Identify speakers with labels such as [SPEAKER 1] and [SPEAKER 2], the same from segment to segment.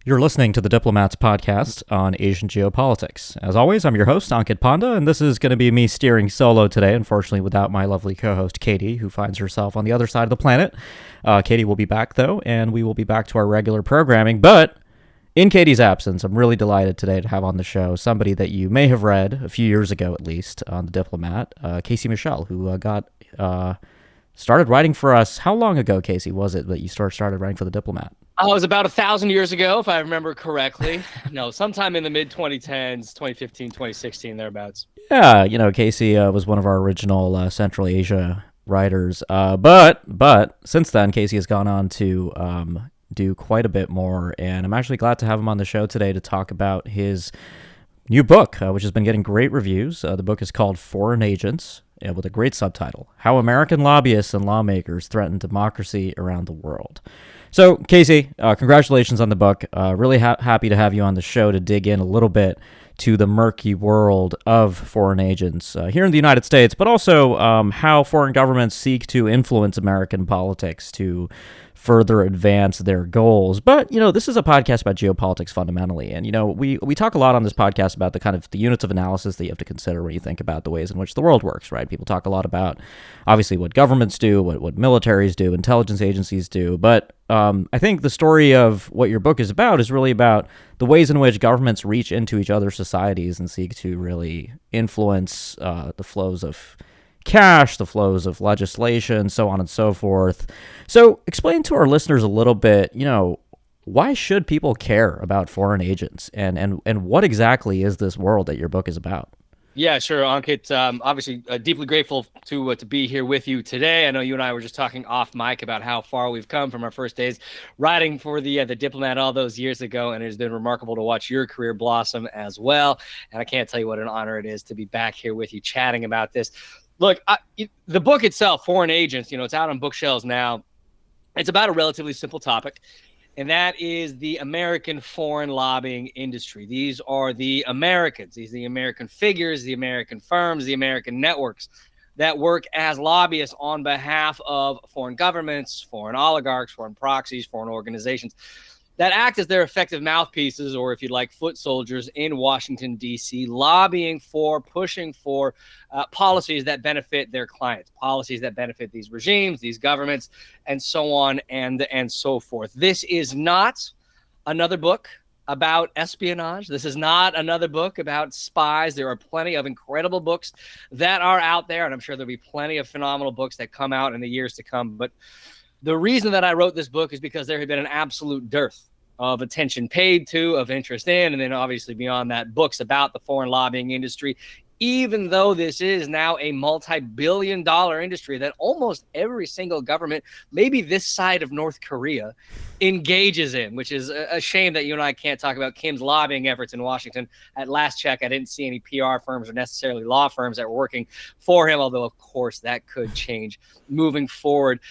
[SPEAKER 1] You're listening to the Diplomats podcast on Asian geopolitics. As always, I'm your host, Ankit Panda, and this is going to be me steering solo today, unfortunately without my lovely co-host, Katie, who finds herself on the other side of the planet. Katie will be back, though, and we will be back to our regular programming. But in Katie's absence, I'm really delighted today to have on the show somebody that you may have read a few years ago, at least, on The Diplomat, Casey Michelle, who started writing for us. How long ago, Casey, was it that you started writing for The Diplomat?
[SPEAKER 2] It was about 1,000 years ago, if I remember correctly. No, sometime in the mid-2010s, 2015, 2016, thereabouts.
[SPEAKER 1] Yeah, Casey was one of our original Central Asia writers. But since then, Casey has gone on to do quite a bit more, and I'm actually glad to have him on the show today to talk about his new book, which has been getting great reviews. The book is called Foreign Agents, with a great subtitle, How American Lobbyists and Lawmakers Threaten Democracy Around the World. So, Casey, congratulations on the book. Really happy to have you on the show to dig in a little bit to the murky world of foreign agents here in the United States, but also how foreign governments seek to influence American politics to further advance their goals. But, this is a podcast about geopolitics fundamentally. And, we talk a lot on this podcast about the units of analysis that you have to consider when you think about the ways in which the world works, right? People talk a lot about, obviously, what governments do, what militaries do, intelligence agencies do. But I think the story of what your book is about is really about the ways in which governments reach into each other's societies and seek to really influence the flows of cash, the flows of legislation, so on and so forth. So explain to our listeners a little bit, why should people care about foreign agents, and what exactly is this world that your book is about?
[SPEAKER 2] Yeah, sure, Ankit. Obviously, deeply grateful to be here with you today. I know you and I were just talking off mic about how far we've come from our first days writing for the Diplomat all those years ago, and it has been remarkable to watch your career blossom as well. And I can't tell you what an honor it is to be back here with you chatting about this. Look, the book itself, Foreign Agents, it's out on bookshelves now. It's about a relatively simple topic, and that is the American foreign lobbying industry. These are the Americans. These are the American figures, the American firms, the American networks that work as lobbyists on behalf of foreign governments, foreign oligarchs, foreign proxies, foreign organizations that act as their effective mouthpieces, or if you'd like, foot soldiers in Washington, D.C., lobbying for, pushing for policies that benefit their clients, policies that benefit these regimes, these governments, and so on and so forth. This is not another book about espionage. This is not another book about spies. There are plenty of incredible books that are out there, and I'm sure there'll be plenty of phenomenal books that come out in the years to come. But the reason that I wrote this book is because there had been an absolute dearth of attention paid to, of interest in, and then obviously beyond that, books about the foreign lobbying industry, even though this is now a multi-billion-dollar industry that almost every single government, maybe this side of North Korea, engages in, which is a shame that you and I can't talk about Kim's lobbying efforts in Washington. At last check, I didn't see any PR firms or necessarily law firms that were working for him, although, of course, that could change moving forward.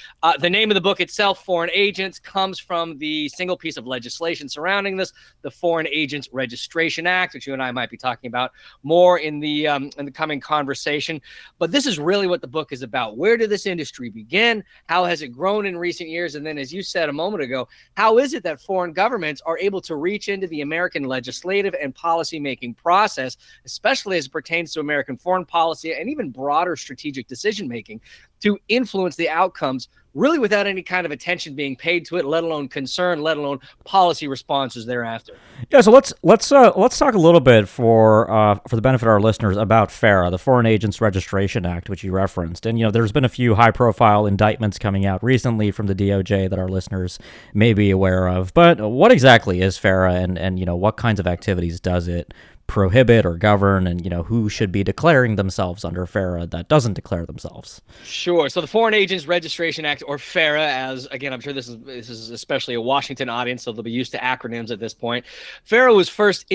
[SPEAKER 2] The name of the book itself, Foreign Agents, comes from the single piece of legislation surrounding this, the Foreign Agents Registration Act, which you and I might be talking about more in the coming conversation. But this is really what the book is about. Where did this industry begin? How has it grown in recent years? And then, as you said a moment ago, how is it that foreign governments are able to reach into the American legislative and policy-making process, especially as it pertains to American foreign policy and even broader strategic decision-making, to influence the outcomes really without any kind of attention being paid to it, let alone concern, let alone policy responses thereafter?
[SPEAKER 1] Yeah, so let's talk a little bit for the benefit of our listeners about FARA, the Foreign Agents Registration Act, which you referenced. And there's been a few high-profile indictments coming out recently from the DOJ that our listeners may be aware of. But what exactly is FARA, and what kinds of activities does it prohibit or govern, and who should be declaring themselves under FARA that doesn't declare themselves?
[SPEAKER 2] Sure. So the Foreign Agents Registration Act, or FARA, as again, I'm sure this is especially a Washington audience, so they'll be used to acronyms at this point. FARA was first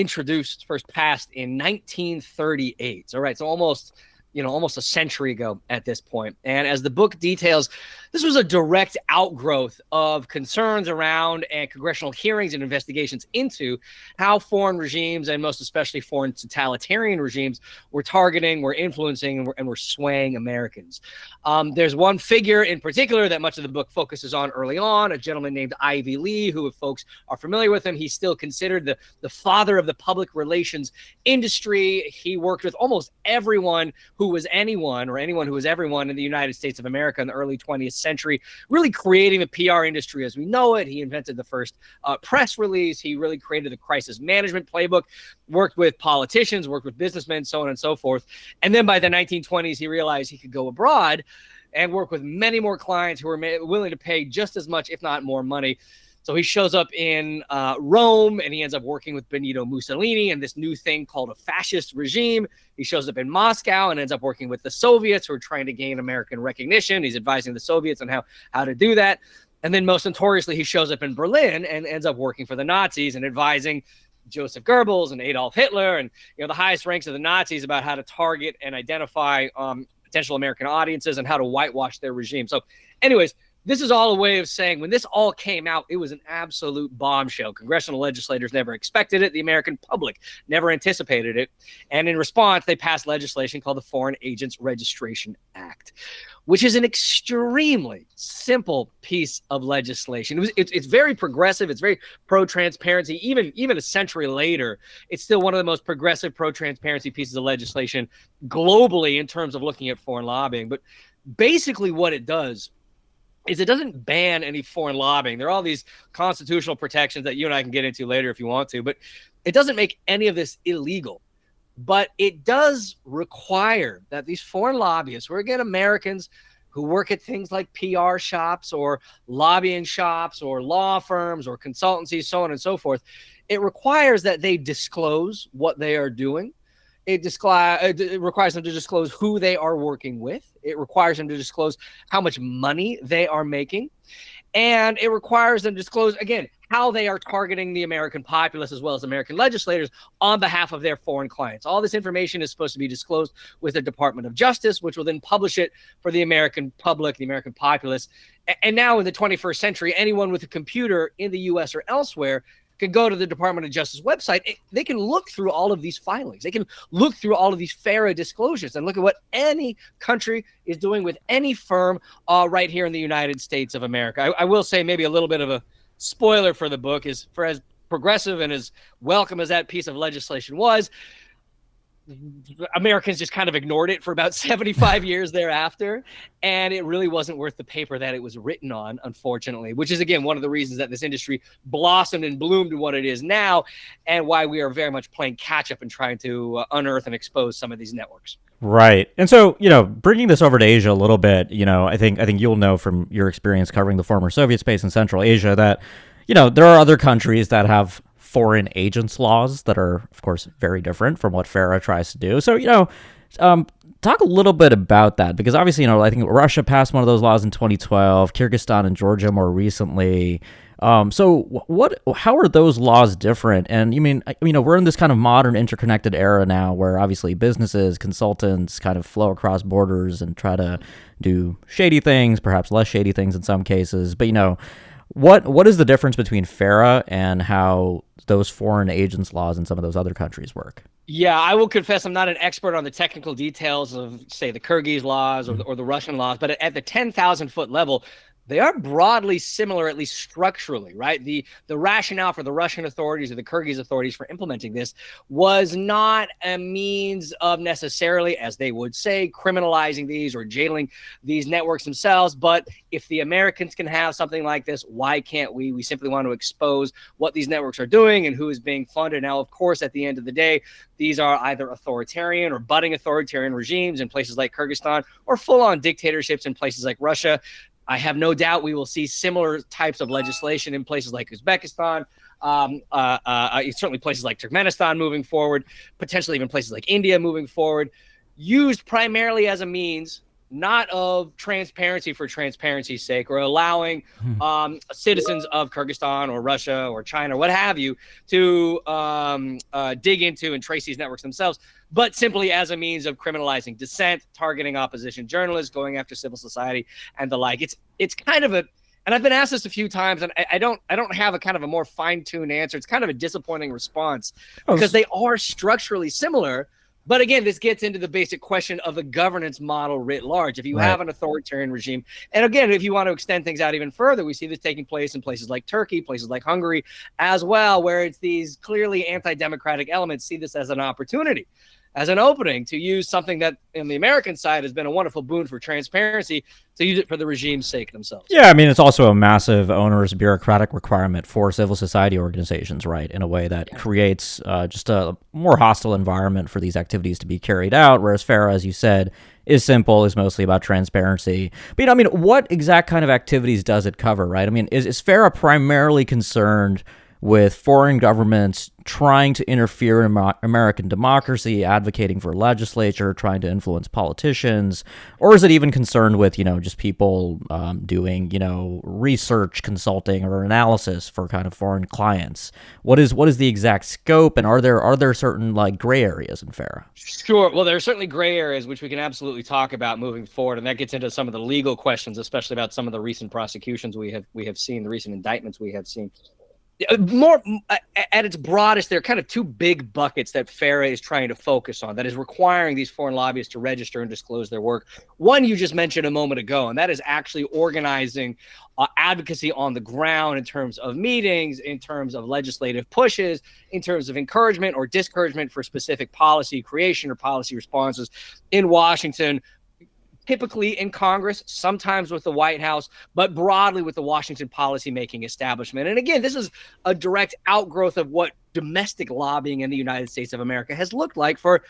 [SPEAKER 2] passed in 1938. All right, so almost almost a century ago at this point. And as the book details, this was a direct outgrowth of concerns around and congressional hearings and investigations into how foreign regimes, and most especially foreign totalitarian regimes, were targeting, were influencing, and were swaying Americans. There's one figure in particular that much of the book focuses on early on, a gentleman named Ivy Lee, who, if folks are familiar with him, he's still considered the father of the public relations industry. He worked with almost everyone who was anyone, or anyone who was everyone, in the United States of America in the early 20th century, really creating the PR industry as we know it. He invented the first press release. He really created the crisis management playbook, worked with politicians, worked with businessmen, so on and so forth. And then by the 1920s, he realized he could go abroad and work with many more clients who were willing to pay just as much, if not more money. So he shows up in Rome, and he ends up working with Benito Mussolini and this new thing called a fascist regime. He shows up in Moscow and ends up working with the Soviets, who are trying to gain American recognition. He's advising the Soviets on how to do that. And then most notoriously, he shows up in Berlin and ends up working for the Nazis and advising Joseph Goebbels and Adolf Hitler and the highest ranks of the Nazis about how to target and identify potential American audiences and how to whitewash their regime. So anyways, this is all a way of saying when this all came out, it was an absolute bombshell. Congressional legislators never expected it. The American public never anticipated it. And in response, they passed legislation called the Foreign Agents Registration Act, which is an extremely simple piece of legislation. It's very progressive. It's very pro-transparency. Even a century later, it's still one of the most progressive pro-transparency pieces of legislation globally in terms of looking at foreign lobbying. But basically what it does is it doesn't ban any foreign lobbying. There are all these constitutional protections that you and I can get into later if you want to, but it doesn't make any of this illegal. But it does require that these foreign lobbyists, who are, again, Americans who work at things like PR shops or lobbying shops or law firms or consultancies, so on and so forth, it requires that they disclose what they are doing. It requires them to disclose who they are working with. It requires them to disclose how much money they are making. And it requires them to disclose, again, how they are targeting the American populace as well as American legislators on behalf of their foreign clients. All this information is supposed to be disclosed with the Department of Justice, which will then publish it for the American public, the American populace. And now in the 21st century, anyone with a computer in the U.S. or elsewhere can go to the Department of Justice website. They can look through all of these filings. They can look through all of these FARA disclosures and look at what any country is doing with any firm right here in the United States of America. I will say maybe a little bit of a spoiler for the book is, for as progressive and as welcome as that piece of legislation was, Americans just kind of ignored it for about 75 years thereafter, and it really wasn't worth the paper that it was written on, unfortunately, which is, again, one of the reasons that this industry blossomed and bloomed to what it is now, and why we are very much playing catch up and trying to unearth and expose some of these networks.
[SPEAKER 1] Right. And so, bringing this over to Asia a little bit, I think you'll know from your experience covering the former Soviet space in Central Asia that, there are other countries that have foreign agents laws that are, of course, very different from what FARA tries to do. So, talk a little bit about that, because obviously, I think Russia passed one of those laws in 2012, Kyrgyzstan and Georgia more recently. So how are those laws different? And we're in this kind of modern interconnected era now where obviously businesses, consultants kind of flow across borders and try to do shady things, perhaps less shady things in some cases. But, what is the difference between FARA and how those foreign agents laws in some of those other countries work?
[SPEAKER 2] Yeah, I will confess I'm not an expert on the technical details of, say, the Kyrgyz laws or the Russian laws, but at the 10,000-foot level, they are broadly similar, at least structurally, right? The rationale for the Russian authorities or the Kyrgyz authorities for implementing this was not a means of necessarily, as they would say, criminalizing these or jailing these networks themselves. But if the Americans can have something like this, why can't we? We simply want to expose what these networks are doing and who is being funded. Now, of course, at the end of the day, these are either authoritarian or budding authoritarian regimes in places like Kyrgyzstan or full-on dictatorships in places like Russia. I have no doubt we will see similar types of legislation in places like Uzbekistan, certainly places like Turkmenistan moving forward, potentially even places like India moving forward, used primarily as a means not of transparency for transparency's sake, or allowing citizens of Kyrgyzstan or Russia or China or what have you to dig into and trace these networks themselves, but simply as a means of criminalizing dissent, targeting opposition journalists, going after civil society and the like. It's kind of a, and I've been asked this a few times, and I don't have a kind of a more fine-tuned answer. It's kind of a disappointing response because they are structurally similar. But again, this gets into the basic question of the governance model writ large. If you have an authoritarian regime, and again, if you want to extend things out even further, we see this taking place in places like Turkey, places like Hungary as well, where it's these clearly anti-democratic elements see this as an opportunity, as an opening to use something that in the American side has been a wonderful boon for transparency, to use it for the regime's sake themselves.
[SPEAKER 1] Yeah, I mean, it's also a massive onerous bureaucratic requirement for civil society organizations, right, in a way that creates just a more hostile environment for these activities to be carried out, whereas FARA, as you said, is simple, is mostly about transparency. But, I mean, what exact kind of activities does it cover, right? I mean, is FARA primarily concerned with foreign governments trying to interfere in American democracy, advocating for legislature, trying to influence politicians? Or is it even concerned with, just people doing, research, consulting, or analysis for kind of foreign clients? What is the exact scope, and are there certain gray areas in FARA?
[SPEAKER 2] Sure. Well, there are certainly gray areas which we can absolutely talk about moving forward, and that gets into some of the legal questions, especially about some of the recent prosecutions we have seen, the recent indictments we have seen. More at its broadest, there are kind of two big buckets that FARA is trying to focus on, that is requiring these foreign lobbyists to register and disclose their work. One you just mentioned a moment ago, and that is actually organizing advocacy on the ground in terms of meetings, in terms of legislative pushes, in terms of encouragement or discouragement for specific policy creation or policy responses in Washington, typically in Congress, sometimes with the White House, but broadly with the Washington policymaking establishment. And again, this is a direct outgrowth of what domestic lobbying in the United States of America has looked like for,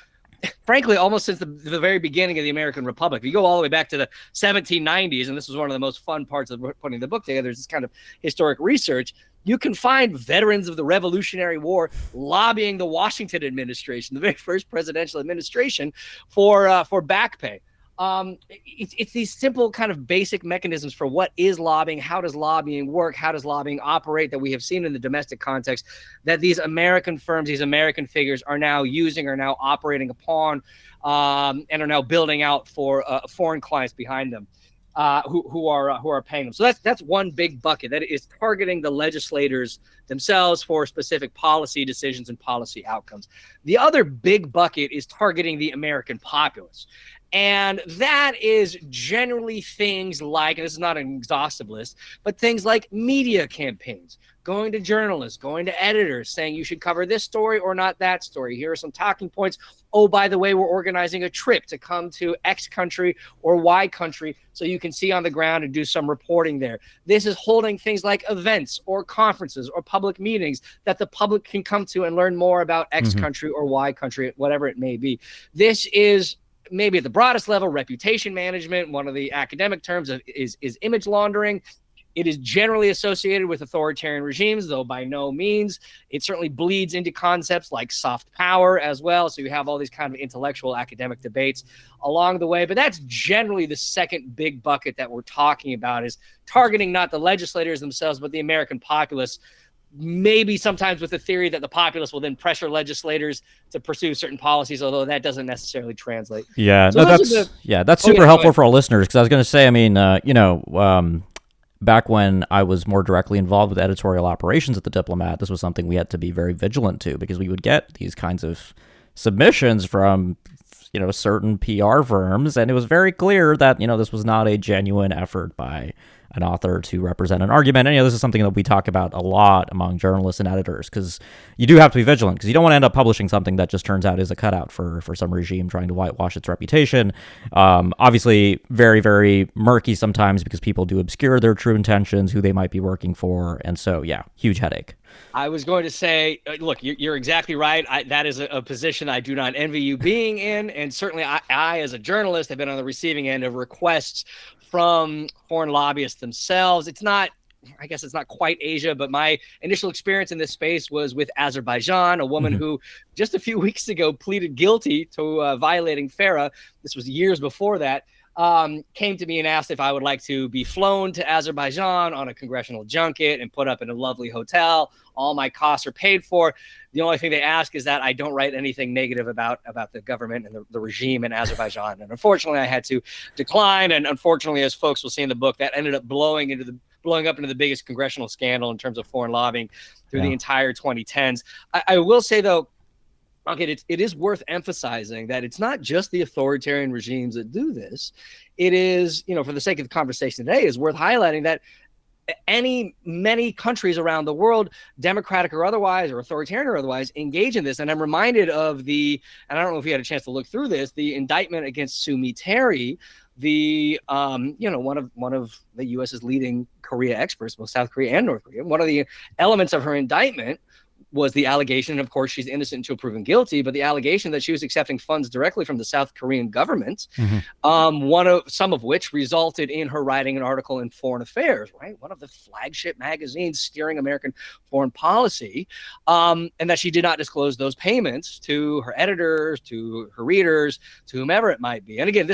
[SPEAKER 2] frankly, almost since the very beginning of the American Republic. If you go all the way back to the 1790s, and this was one of the most fun parts of putting the book together, is this kind of historic research, you can find veterans of the Revolutionary War lobbying the Washington administration, the very first presidential administration, for back pay. It's these simple kind of basic mechanisms for what is lobbying, how does lobbying work, how does lobbying operate, that we have seen in the domestic context, that these American firms, these American figures are now using, are now operating upon, and are now building out for foreign clients behind them, who are paying them. So that's one big bucket that is targeting the legislators themselves for specific policy decisions and policy outcomes. The other big bucket is targeting the American populace. And that is generally things like, and this is not an exhaustive list, but things like media campaigns, going to journalists, going to editors, saying you should cover this story or not that story. Here are some talking points. Oh, by the way, we're organizing a trip to come to X country or Y country so you can see on the ground and do some reporting there. This is holding things like events or conferences or public meetings that the public can come to and learn more about X country or Y country, whatever it may be. This is maybe at the broadest level, reputation management. One of the academic terms is image laundering. It is generally associated with authoritarian regimes, though by no means. It certainly bleeds into concepts like soft power as well. So you have all these kind of intellectual academic debates along the way. But that's generally the second big bucket that we're talking about, is targeting not the legislators themselves, but the American populace. Maybe sometimes with the theory that the populace will then pressure legislators to pursue certain policies, although that doesn't necessarily translate.
[SPEAKER 1] Yeah, so that's super helpful for our listeners, because I was going to say, I mean, back when I was more directly involved with editorial operations at the Diplomat, this was something we had to be very vigilant to, because we would get these kinds of submissions from certain PR firms, and it was very clear that this was not a genuine effort by an author to represent an argument. And this is something that we talk about a lot among journalists and editors, because you do have to be vigilant, because you don't want to end up publishing something that just turns out is a cutout for some regime trying to whitewash its reputation. Obviously, very, very murky sometimes, because people do obscure their true intentions, who they might be working for. And so, yeah, huge headache.
[SPEAKER 2] I was going to say, look, you're exactly right. That is a position I do not envy you being in. And certainly I, as a journalist, have been on the receiving end of requests from foreign lobbyists themselves. I guess it's not quite Asia, but my initial experience in this space was with Azerbaijan, a woman who just a few weeks ago pleaded guilty to violating FARA. This was years before that. came to me and asked if I would like to be flown to Azerbaijan on a congressional junket and put up in a lovely hotel. All my costs are paid for. The only thing they ask is that I don't write anything negative about the government and the regime in Azerbaijan. And unfortunately, I had to decline. And unfortunately, as folks will see in the book, that ended up blowing up into the biggest congressional scandal in terms of foreign lobbying through the entire 2010s. I will say, though, okay, it is worth emphasizing that it's not just the authoritarian regimes that do this. It is, for the sake of the conversation today, is worth highlighting that many countries around the world, democratic or otherwise, or authoritarian or otherwise, engage in this. And I'm reminded of and I don't know if you had a chance to look through this, the indictment against Sumi Terry, one of the U.S.'s leading Korea experts, both South Korea and North Korea. One of the elements of her indictment was the allegation, and of course she's innocent until proven guilty, but the allegation that she was accepting funds directly from the South Korean government, some of which resulted in her writing an article in Foreign Affairs, right? One of the flagship magazines steering American foreign policy, and that she did not disclose those payments to her editors, to her readers, to whomever it might be. And again,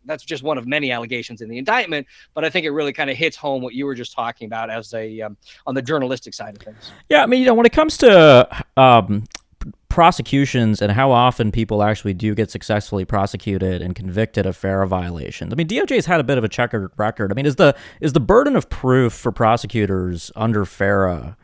[SPEAKER 2] that's just one of many allegations in the indictment, but I think it really kind of hits home what you were just talking about as on the journalistic side of things.
[SPEAKER 1] Yeah, I mean, when it comes to prosecutions and how often people actually do get successfully prosecuted and convicted of FARA violations, I mean, DOJ's had a bit of a checkered record. I mean, is the burden of proof for prosecutors under FARA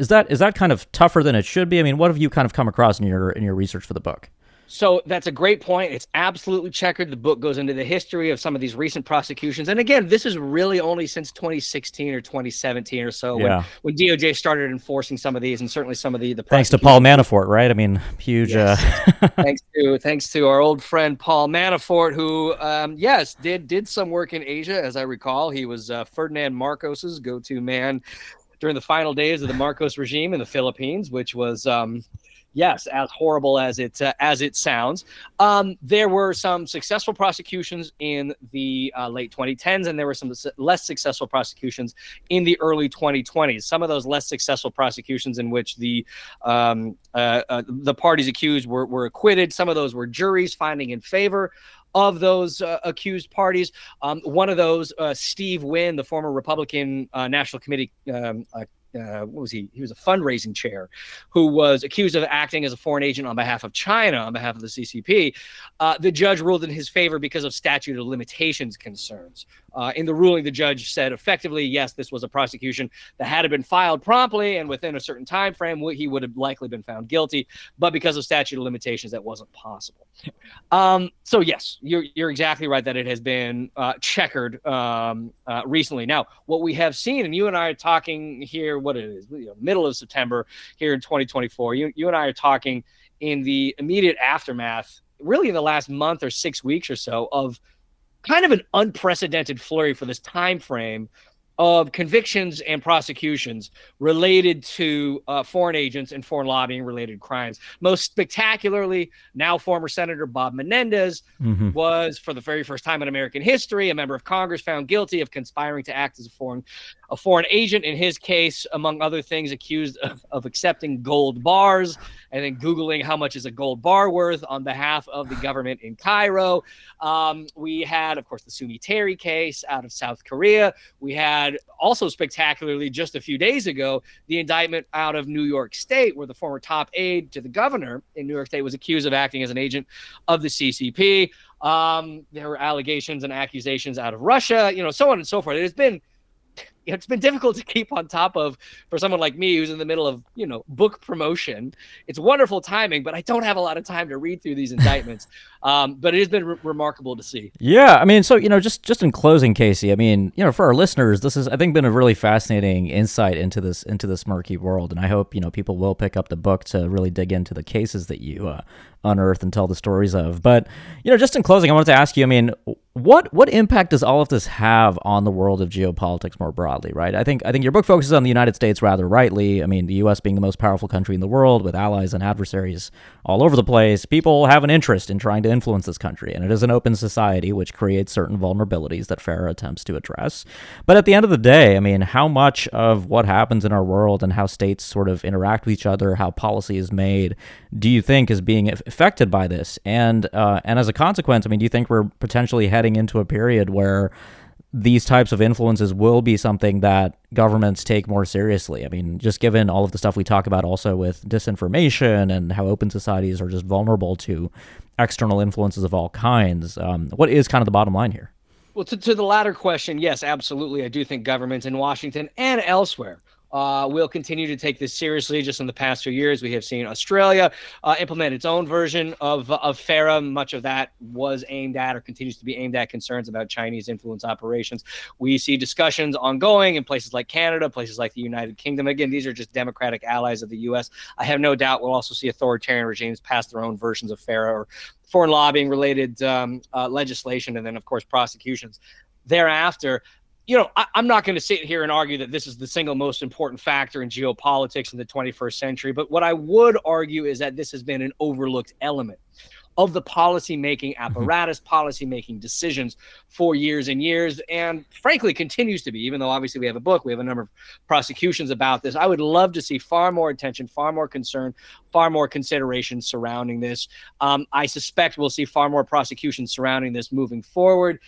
[SPEAKER 1] is that kind of tougher than it should be? I mean, what have you kind of come across in your research for the book?
[SPEAKER 2] So that's a great point. It's absolutely checkered. The book goes into the history of some of these recent prosecutions. And again, this is really only since 2016 or 2017 or so when DOJ started enforcing some of these, and certainly some of the
[SPEAKER 1] thanks to Paul Manafort, right? I mean, huge.
[SPEAKER 2] Yes. thanks to our old friend Paul Manafort, who did some work in Asia. As I recall, he was Ferdinand Marcos's go-to man during the final days of the Marcos regime in the Philippines, which was yes, as horrible as it sounds. There were some successful prosecutions in the late 2010s, and there were some less successful prosecutions in the early 2020s. Some of those less successful prosecutions in which the parties accused were acquitted. Some of those were juries finding in favor of those accused parties. One of those, Steve Wynn, the former Republican National Committee what was he? He was a fundraising chair who was accused of acting as a foreign agent on behalf of China, on behalf of the CCP. The judge ruled in his favor because of statute of limitations concerns. In the ruling, the judge said effectively, yes, this was a prosecution that had been filed promptly and within a certain time frame, he would have likely been found guilty. But because of statute of limitations, that wasn't possible. So yes, you're exactly right that it has been checkered recently. Now, what we have seen, and you and I are talking here, what it is, middle of September here in 2024. You and I are talking in the immediate aftermath, really in the last month or 6 weeks or so, of kind of an unprecedented flurry for this time frame of convictions and prosecutions related to foreign agents and foreign lobbying related crimes. Most spectacularly, now former Senator Bob Menendez was, for the very first time in American history, a member of Congress found guilty of conspiring to act as a foreign agent. In his case, among other things, accused of accepting gold bars and then Googling how much is a gold bar worth on behalf of the government in Cairo. We had, of course, the Sumi Terry case out of South Korea. We had also spectacularly just a few days ago, the indictment out of New York State, where the former top aide to the governor in New York State was accused of acting as an agent of the CCP. There were allegations and accusations out of Russia, so on and so forth. It's been difficult to keep on top of for someone like me who's in the middle of, book promotion. It's wonderful timing, but I don't have a lot of time to read through these indictments. But it has been remarkable to see.
[SPEAKER 1] Yeah, I mean, so, just in closing, Casey, I mean, for our listeners, this has, I think, been a really fascinating insight into this murky world. And I hope, people will pick up the book to really dig into the cases that you unearth and tell the stories of. But, just in closing, I wanted to ask you, I mean, what impact does all of this have on the world of geopolitics more broadly, right? I think your book focuses on the United States rather rightly. I mean, the U.S. being the most powerful country in the world with allies and adversaries all over the place. People have an interest in trying to influence this country, and it is an open society, which creates certain vulnerabilities that FARA attempts to address. But at the end of the day, I mean, how much of what happens in our world and how states sort of interact with each other, how policy is made, do you think is being affected by this? And as a consequence, I mean, do you think we're potentially heading heading into a period where these types of influences will be something that governments take more seriously. I mean, just given all of the stuff we talk about also with disinformation and how open societies are just vulnerable to external influences of all kinds, what is kind of the bottom line here?
[SPEAKER 2] Well, to the latter question, yes, absolutely. I do think governments in Washington and elsewhere will continue to take this seriously. Just in the past few years, we have seen Australia implement its own version of FARA. Much of that was aimed at or continues to be aimed at concerns about Chinese influence operations. We see discussions ongoing in places like Canada, places like the United Kingdom. Again, these are just democratic allies of the U.S. I have no doubt we'll also see authoritarian regimes pass their own versions of FARA or foreign lobbying related legislation, and then, of course, prosecutions thereafter. I'm not going to sit here and argue that this is the single most important factor in geopolitics in the 21st century. But what I would argue is that this has been an overlooked element of the policymaking apparatus, policymaking decisions for years and years, and frankly continues to be, even though obviously we have a book, we have a number of prosecutions about this. I would love to see far more attention, far more concern, far more consideration surrounding this. I suspect we'll see far more prosecutions surrounding this moving forward.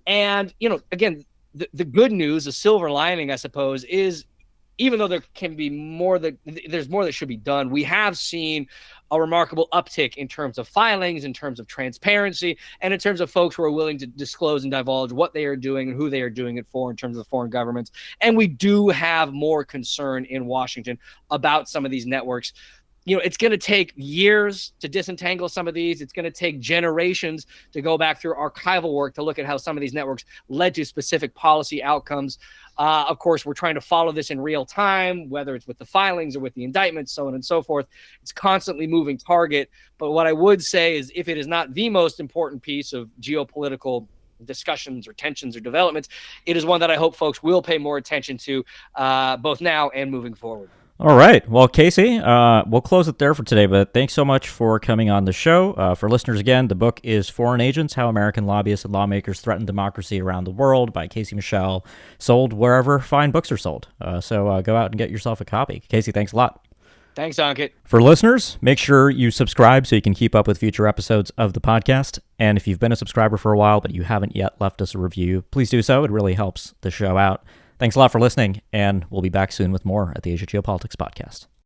[SPEAKER 2] And, again, the good news, the silver lining, I suppose, is even though there can be more there's more that should be done, we have seen a remarkable uptick in terms of filings, in terms of transparency, and in terms of folks who are willing to disclose and divulge what they are doing and who they are doing it for in terms of foreign governments. And we do have more concern in Washington about some of these networks. It's going to take years to disentangle some of these. It's going to take generations to go back through archival work to look at how some of these networks led to specific policy outcomes. Of course, we're trying to follow this in real time, whether it's with the filings or with the indictments, so on and so forth. It's constantly moving target. But what I would say is, if it is not the most important piece of geopolitical discussions or tensions or developments, it is one that I hope folks will pay more attention to, both now and moving forward.
[SPEAKER 1] All right. Well, Casey, we'll close it there for today, but thanks so much for coming on the show. For listeners, again, the book is Foreign Agents, How American Lobbyists and Lawmakers Threaten Democracy Around the World by Casey Michel, sold wherever fine books are sold. So go out and get yourself a copy. Casey, thanks a lot.
[SPEAKER 2] Thanks, Ankit.
[SPEAKER 1] For listeners, make sure you subscribe so you can keep up with future episodes of the podcast. And if you've been a subscriber for a while, but you haven't yet left us a review, please do so. It really helps the show out. Thanks a lot for listening, and we'll be back soon with more at the Asia Geopolitics Podcast.